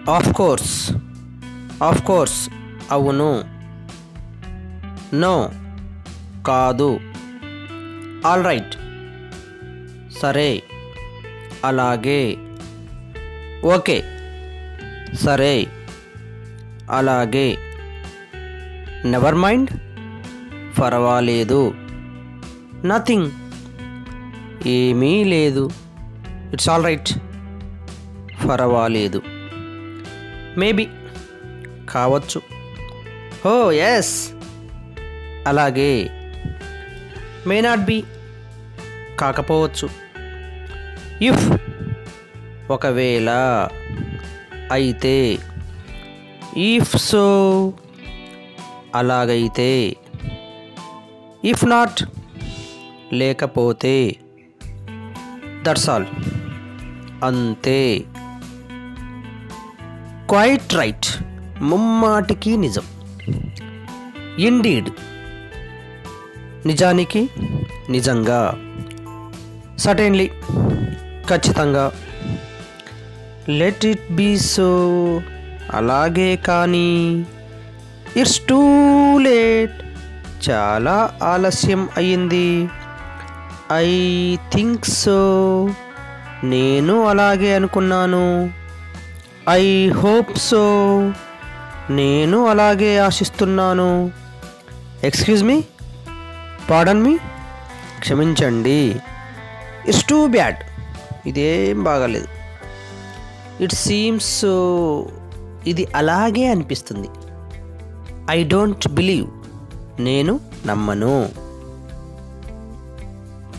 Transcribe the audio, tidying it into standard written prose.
Of course అవును. No కాదు. All right సరే, అలాగే. ఓకే సరే, అలాగే. నెవర్ మైండ్ పర్వాలేదు. నథింగ్ ఏమీ లేదు. ఇట్స్ ఆల్ రైట్ పర్వాలేదు. మేబీ కావచ్చు. ఓ ఎస్ అలాగే. మే నాట్ బి కాకపోవచ్చు. ఇఫ్ ఒకవేళ, అయితే. ఇఫ్ సో అలాగైతే. ఇఫ్ నాట్ లేకపోతే. దట్స్ ఆల్ అంతే. క్వైట్ రైట్ ముమ్మాటికి నిజం. ఇండీడ్ నిజానికి, నిజంగా. సర్టెన్లీ ఖచ్చితంగా. లెట్ ఇట్ బీ సో అలాగే కానీ. ఇట్స్ టూ లేట్ చాలా ఆలస్యం అయ్యింది. ఐ థింక్ సో నేను అలాగే అనుకున్నాను. ఐ హోప్ సో నేను అలాగే ఆశిస్తున్నాను. ఎక్స్క్యూజ్ మీ, పార్డన్ మీ, క్షమించండి. ఇట్స్ టూ బ్యాడ్ ఇదేం బాగాలేదు. ఇట్ సీమ్స్ సో ఇది అలాగే అనిపిస్తుంది. ఐ డోంట్ బిలీవ్ నేను నమ్మను.